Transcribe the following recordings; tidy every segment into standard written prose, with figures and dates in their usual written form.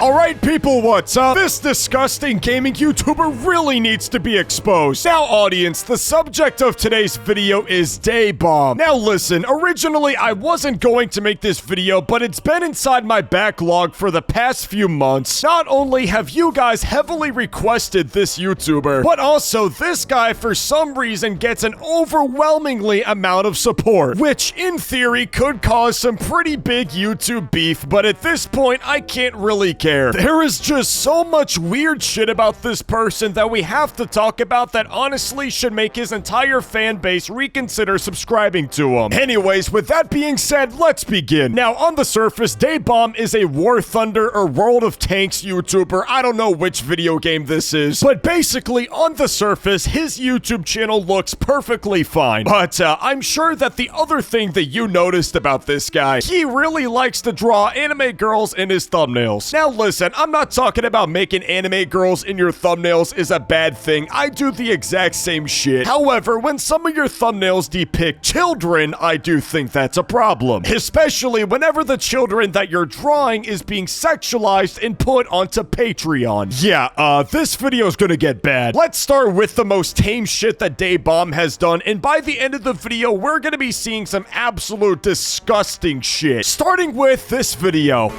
Alright people, what's up? This disgusting gaming YouTuber really needs to be exposed. Now audience, the subject of today's video is Day Bomb. Now listen, originally I wasn't going to make this video, but it's been inside my backlog for the past few months. Not only have you guys heavily requested this YouTuber, but also this guy for some reason gets an overwhelmingly amount of support, which in theory could cause some pretty big YouTube beef, but at this point I can't really care. There is just so much weird shit about this person that we have to talk about that honestly should make his entire fan base reconsider subscribing to him. Anyways, with that being said, let's begin. Now, on the surface, Day Bomb is a War Thunder or World of Tanks YouTuber. I don't know which video game this is, but basically, on the surface, his YouTube channel looks perfectly fine. But I'm sure that the other thing that you noticed about this guy, he really likes to draw anime girls in his thumbnails. Now, listen, I'm not talking about making anime girls in your thumbnails is a bad thing. I do the exact same shit. However, when some of your thumbnails depict children, I do think that's a problem. Especially whenever the children that you're drawing is being sexualized and put onto Patreon. Yeah, this video is gonna get bad. Let's start with the most tame shit that Day Bomb has done, and by the end of the video, we're gonna be seeing some absolute disgusting shit. Starting with this video.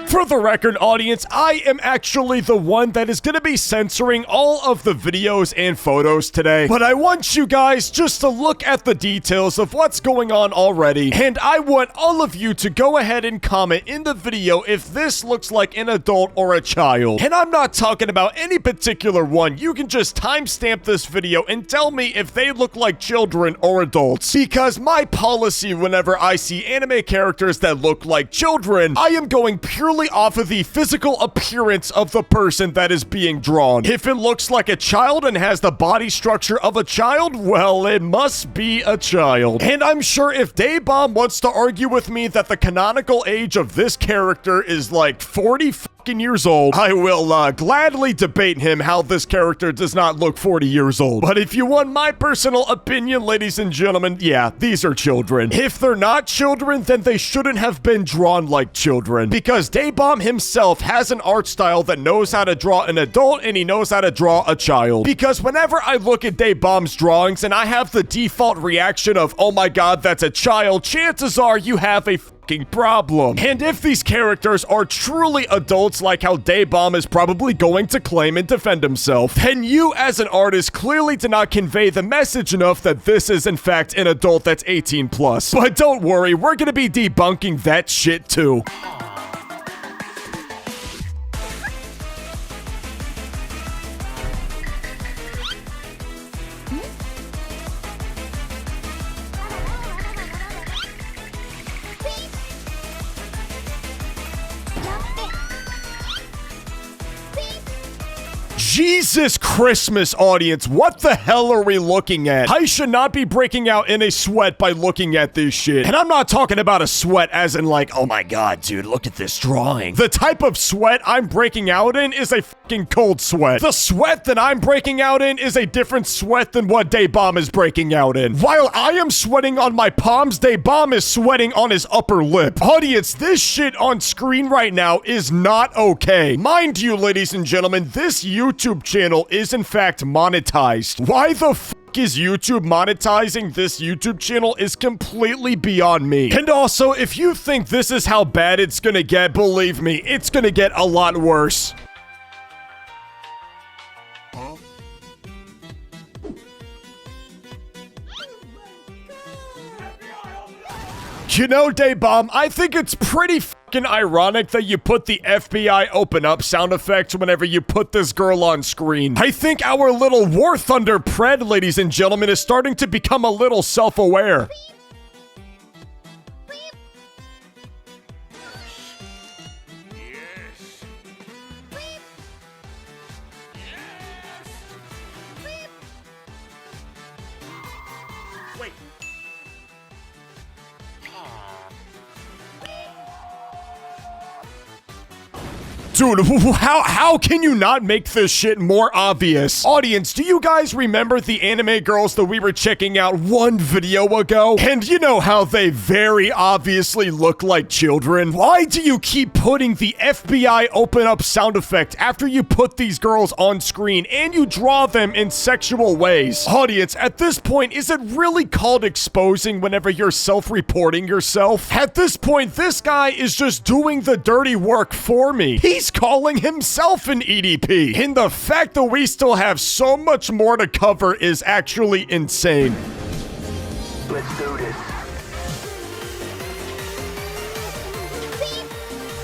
For the record, audience, I am actually the one that is going to be censoring all of the videos and photos today. But I want you guys just to look at the details of what's going on already. And I want all of you to go ahead and comment in the video if this looks like an adult or a child. And I'm not talking about any particular one. You can just timestamp this video and tell me if they look like children or adults. Because my policy whenever I see anime characters that look like children, I am going purely off of the physical appearance of the person that is being drawn. If it looks like a child and has the body structure of a child, well, it must be a child. And I'm sure if Day Bomb wants to argue with me that the canonical age of this character is like 40 years old, I will gladly debate him how this character does not look 40 years old. But if you want my personal opinion, ladies and gentlemen, yeah, these are children. If they're not children, then they shouldn't have been drawn like children, because Day Bomb himself has an art style that knows how to draw an adult and he knows how to draw a child. Because whenever I look at Day Bomb's drawings and I have the default reaction of, oh my god, that's a child, chances are you have a problem. And if these characters are truly adults like how Day Bomb is probably going to claim and defend himself, then you as an artist clearly did not convey the message enough that this is in fact an adult that's 18 plus. But don't worry, we're gonna be debunking that shit too. Jesus Christmas, audience, what the hell are we looking at? I should not be breaking out in a sweat by looking at this shit. And I'm not talking about a sweat as in like, oh my god, dude, look at this drawing. The type of sweat I'm breaking out in is a fucking cold sweat. The sweat that I'm breaking out in is a different sweat than what Day Bomb is breaking out in. While I am sweating on my palms, Day Bomb is sweating on his upper lip. Audience, this shit on screen right now is not okay. Mind you, ladies and gentlemen, this YouTube channel is in fact monetized. Why the fuck is YouTube monetizing this YouTube channel is completely beyond me. And also, if you think this is how bad it's gonna get, believe me, it's gonna get a lot worse. You know, Day Bomb, I think it's pretty fucking ironic that you put the FBI open up sound effect whenever you put this girl on screen. I think our little War Thunder pred, ladies and gentlemen, is starting to become a little self-aware. Wait. Dude, how can you not make this shit more obvious? Audience, do you guys remember the anime girls that we were checking out one video ago? And you know how they very obviously look like children? Why do you keep putting the FBI open up sound effect after you put these girls on screen and you draw them in sexual ways? Audience, at this point, is it really called exposing whenever you're self-reporting yourself? At this point, this guy is just doing the dirty work for me. He's calling himself an EDP. And the fact that we still have so much more to cover is actually insane. Let's do this.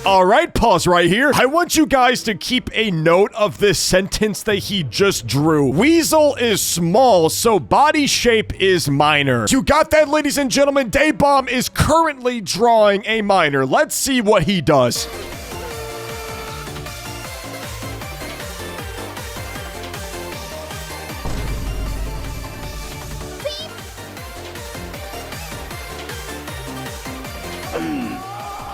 All right, pause right here. I want you guys to keep a note of this sentence that he just drew. Weasel is small, so body shape is minor. You got that, ladies and gentlemen? Daybomb is currently drawing a minor. Let's see what he does.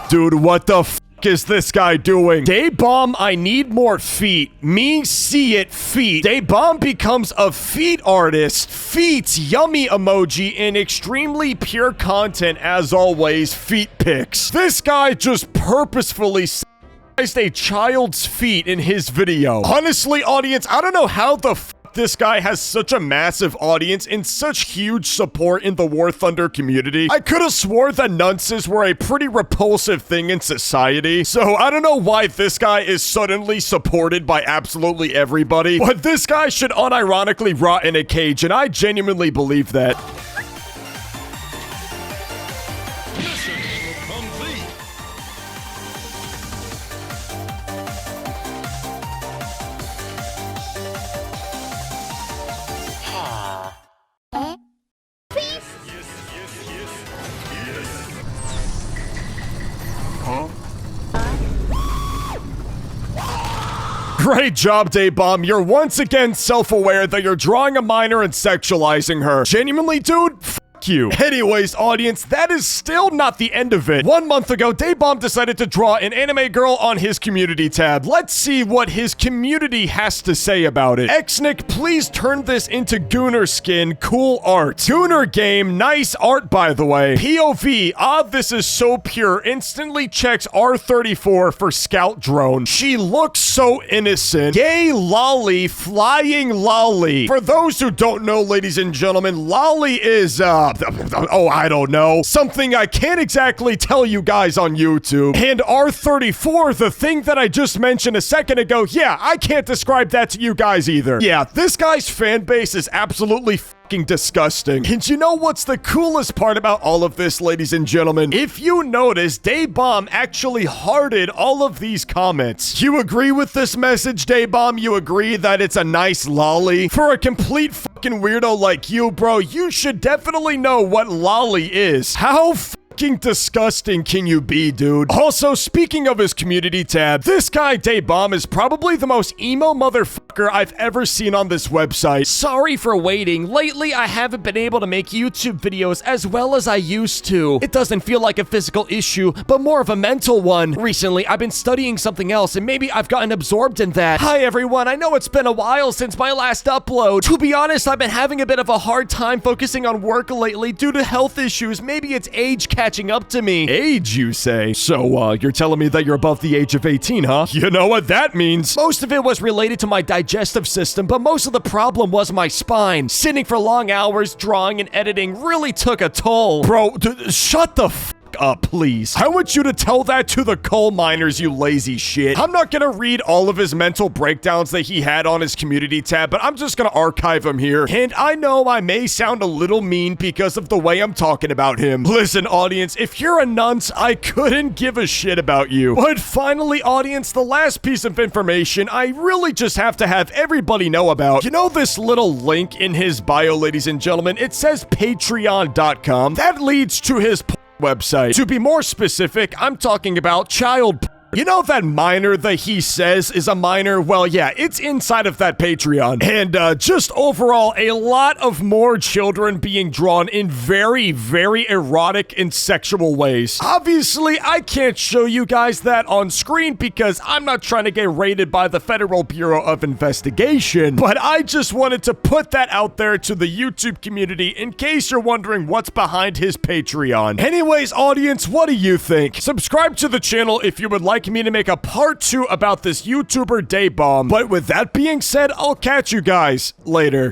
Dude, what the f is this guy doing? Daybomb, I need more feet. Me see it feet. Daybomb becomes a feet artist. Feet, yummy emoji, and extremely pure content as always, feet pics. This guy just purposefully sized a child's feet in his video. Honestly, audience, I don't know how the f this guy has such a massive audience and such huge support in the War Thunder community. I could have swore that nunces were a pretty repulsive thing in society, so I don't know why this guy is suddenly supported by absolutely everybody, but this guy should unironically rot in a cage, and I genuinely believe that. Great job, Daybomb. You're once again self-aware that you're drawing a minor and sexualizing her. Genuinely, dude? You. Anyways, audience, that is still not the end of it. 1 month ago, Daybomb decided to draw an anime girl on his community tab. Let's see what his community has to say about it. Xnick, please turn this into Gooner skin. Cool art. Gooner game. Nice art, by the way. POV. Ah, this is so pure. Instantly checks R34 for scout drone. She looks so innocent. Gay lolly. Flying lolly. For those who don't know, ladies and gentlemen, lolly is, oh, I don't know. Something I can't exactly tell you guys on YouTube. And R34, the thing that I just mentioned a second ago, yeah, I can't describe that to you guys either. Yeah, this guy's fan base is absolutely fucking disgusting. And you know what's the coolest part about all of this, ladies and gentlemen? If you notice, Daybomb actually hearted all of these comments. You agree with this message, Daybomb? You agree that it's a nice lolly? For a complete fucking weirdo like you, bro, you should definitely know what lolly is. How fucking disgusting can you be, dude? Also, speaking of his community tab, this guy, Daybomb, is probably the most emo motherfucker I've ever seen on this website. Sorry for waiting. Lately, I haven't been able to make YouTube videos as well as I used to. It doesn't feel like a physical issue, but more of a mental one. Recently, I've been studying something else, and maybe I've gotten absorbed in that. Hi, everyone. I know it's been a while since my last upload. To be honest, I've been having a bit of a hard time focusing on work lately due to health issues. Maybe it's age catching up to me. Age, you say? So, you're telling me that you're above the age of 18, huh? You know what that means. Most of it was related to my digestive system, but most of the problem was my spine. Sitting for long hours, drawing and editing really took a toll. Bro, shut the f up, please. I want you to tell that to the coal miners, you lazy shit. I'm not gonna read all of his mental breakdowns that he had on his community tab, but I'm just gonna archive them here. And I know I may sound a little mean because of the way I'm talking about him. Listen, audience, if you're a nunce, I couldn't give a shit about you. But finally, audience, the last piece of information I really just have to have everybody know about. You know this little link in his bio, ladies and gentlemen? It says patreon.com. That leads to his website. To be more specific, I'm talking about child You know that minor that he says is a minor? Well, yeah, it's inside of that Patreon. And just overall, a lot of more children being drawn in very, very erotic and sexual ways. Obviously, I can't show you guys that on screen because I'm not trying to get raided by the Federal Bureau of Investigation, but I just wanted to put that out there to the YouTube community in case you're wondering what's behind his Patreon. Anyways, audience, what do you think? Subscribe to the channel if you would like me to make a part 2 about this YouTuber day bomb. But with that being said, I'll catch you guys later.